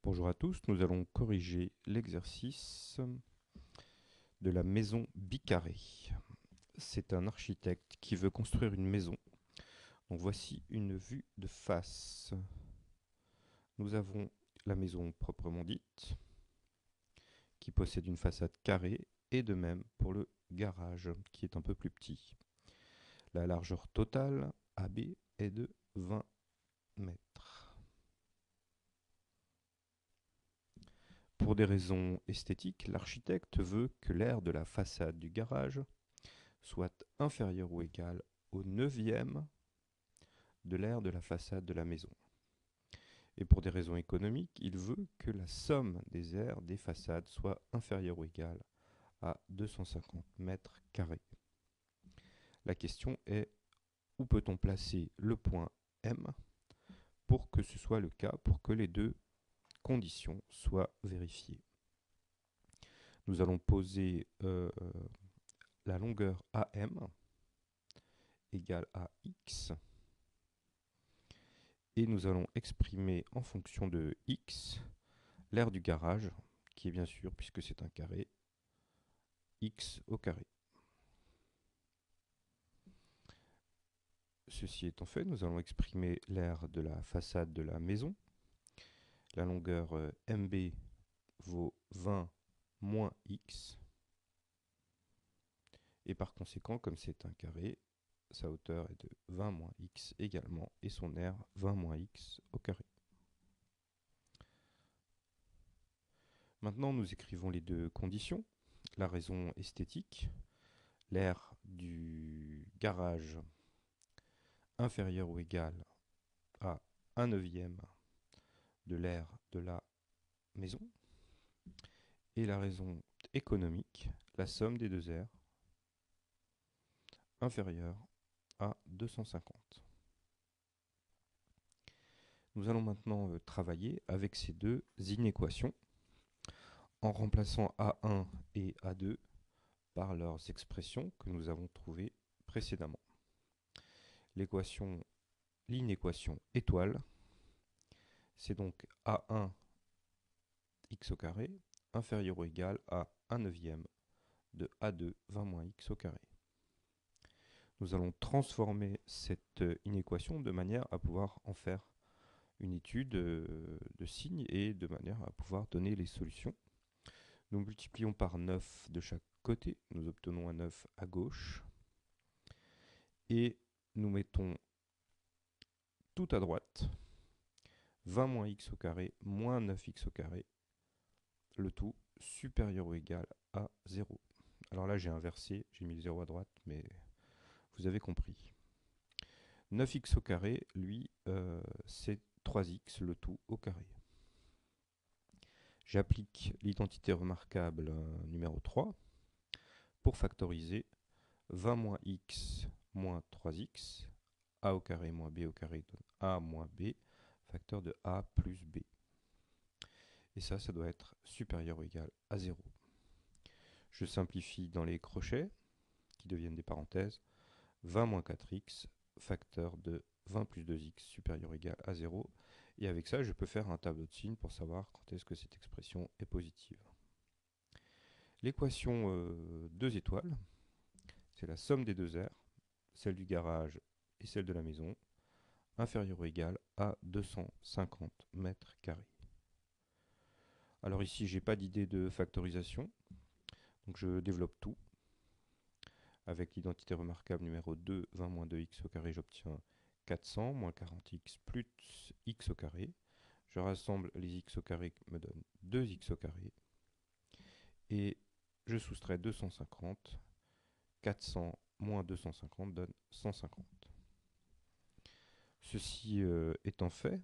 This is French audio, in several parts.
Bonjour à tous, nous allons corriger l'exercice de la maison bicarrée. C'est un architecte qui veut construire une maison. Donc voici une vue de face. Nous avons la maison proprement dite, qui possède une façade carrée, et de même pour le garage, qui est un peu plus petit. La largeur totale, AB, est de 20 mètres. Pour des raisons esthétiques, l'architecte veut que l'aire de la façade du garage soit inférieur ou égal au neuvième de l'aire de la façade de la maison. Et pour des raisons économiques, il veut que la somme des aires des façades soit inférieure ou égale à 250 mètres carrés. La question est, où peut-on placer le point M pour que ce soit le cas, pour que les deux conditions soient vérifiées. Nous allons poser la longueur AM égale à X, et nous allons exprimer en fonction de X l'aire du garage, qui est bien sûr, puisque c'est un carré, X au carré. Ceci étant fait, nous allons exprimer l'aire de la façade de la maison. La longueur MB vaut 20 moins X. Et par conséquent, comme c'est un carré, sa hauteur est de 20 moins X également, et son aire 20 moins X au carré. Maintenant, nous écrivons les deux conditions. La raison esthétique, l'aire du garage inférieur ou égal à 1 neuvième de l'aire de la maison. Et la raison économique, la somme des deux aires inférieure à 250. Nous allons maintenant travailler avec ces deux inéquations en remplaçant A1 et A2 par leurs expressions que nous avons trouvées précédemment. L'inéquation étoile, c'est donc A1 x au carré inférieur ou égal à 1 neuvième de A2 20 moins x au carré. Nous allons transformer cette inéquation de manière à pouvoir en faire une étude de signes et de manière à pouvoir donner les solutions. Nous multiplions par 9 de chaque côté, nous obtenons un 9 à gauche, et nous mettons tout à droite 20 moins x au carré moins 9x au carré, le tout supérieur ou égal à 0. Alors là j'ai inversé, j'ai mis le 0 à droite, mais vous avez compris. 9x au carré, lui, c'est 3x, le tout au carré. J'applique l'identité remarquable numéro 3 pour factoriser 20 moins x moins 3x, a au carré moins b au carré donne a moins b, facteur de a plus b. Et ça doit être supérieur ou égal à 0. Je simplifie dans les crochets, qui deviennent des parenthèses, 20 moins 4x, facteur de 20 plus 2x supérieur ou égal à 0. Et avec ça, je peux faire un tableau de signes pour savoir quand est-ce que cette expression est positive. L'équation 2 étoiles, c'est la somme des deux aires, celle du garage et celle de la maison, inférieure ou égale à 250 mètres carrés. Alors ici, j'ai pas d'idée de factorisation, donc je développe tout. Avec l'identité remarquable numéro 2, 20 moins 2x au carré, j'obtiens 400 moins 40x plus x au carré. Je rassemble les x au carré qui me donne 2x au carré. Et je soustrais 250. 400 moins 250 donne 150. Ceci étant fait,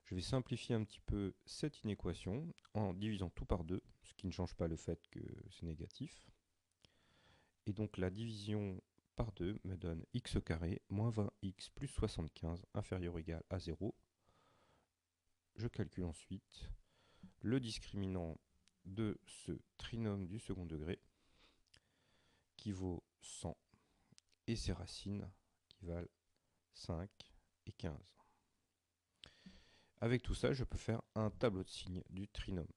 je vais simplifier un petit peu cette inéquation en divisant tout par 2, ce qui ne change pas le fait que c'est négatif. Et donc la division par 2 me donne x au carré moins 20x plus 75 inférieur ou égal à 0. Je calcule ensuite le discriminant de ce trinôme du second degré qui vaut 100 et ses racines qui valent 5 et 15. avec tout ça, je peux faire un tableau de signes du trinôme.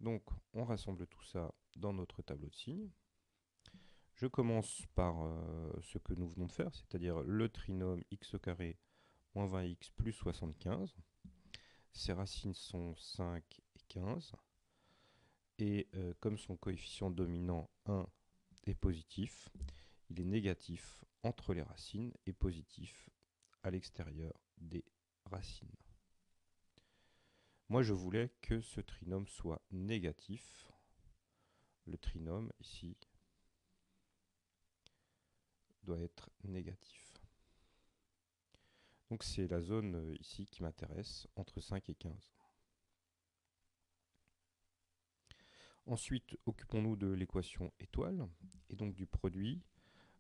Donc, on rassemble tout ça dans notre tableau de signes. Je commence par ce que nous venons de faire, c'est-à-dire le trinôme x au carré moins 20x plus 75. Ses racines sont 5 et 15. Et comme son coefficient dominant 1 est positif, il est négatif entre les racines et positif à l'extérieur des racines. Moi, je voulais que ce trinôme soit négatif. Le trinôme, ici, doit être négatif. Donc c'est la zone ici qui m'intéresse, entre 5 et 15. Ensuite, occupons-nous de l'équation étoile, et donc du produit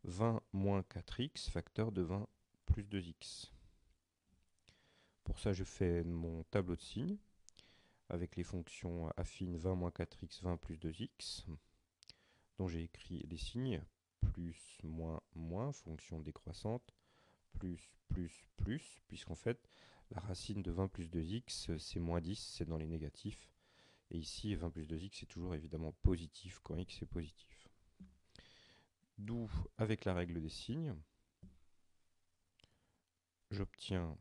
20 moins 4x, facteur de 20 plus 2x. Pour ça, je fais mon tableau de signes, avec les fonctions affines 20 moins 4x, 20 plus 2x, dont j'ai écrit les signes, plus, moins, moins, fonction décroissante, plus, plus, puisqu'en fait, la racine de 20 plus 2x, c'est moins 10, c'est dans les négatifs. Et ici, 20 plus 2x, c'est toujours évidemment positif quand x est positif. D'où, avec la règle des signes, j'obtiens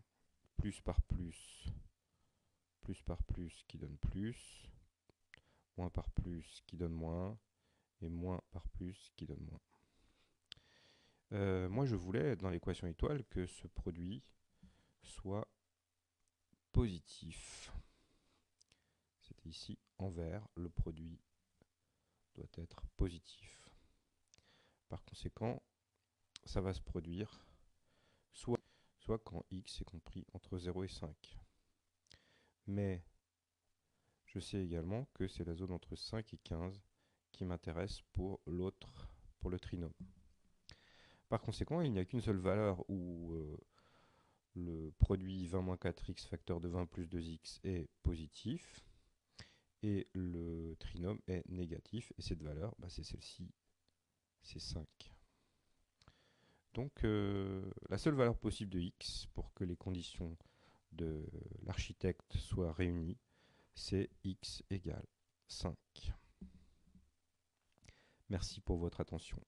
plus par plus qui donne plus, moins par plus qui donne moins, et moins par plus qui donne moins. Moi, je voulais, dans l'équation étoile, que ce produit soit positif. C'était ici en vert, le produit doit être positif. Par conséquent, ça va se produire soit quand x est compris entre 0 et 5. Mais je sais également que c'est la zone entre 5 et 15 qui m'intéresse pour l'autre, pour le trinôme. Par conséquent, il n'y a qu'une seule valeur où le produit 20 moins 4x facteur de 20 plus 2x est positif et le trinôme est négatif. Et cette valeur, c'est celle-ci, c'est 5. Donc la seule valeur possible de x pour que les conditions de l'architecte soient réunies, c'est x égale 5. Merci pour votre attention.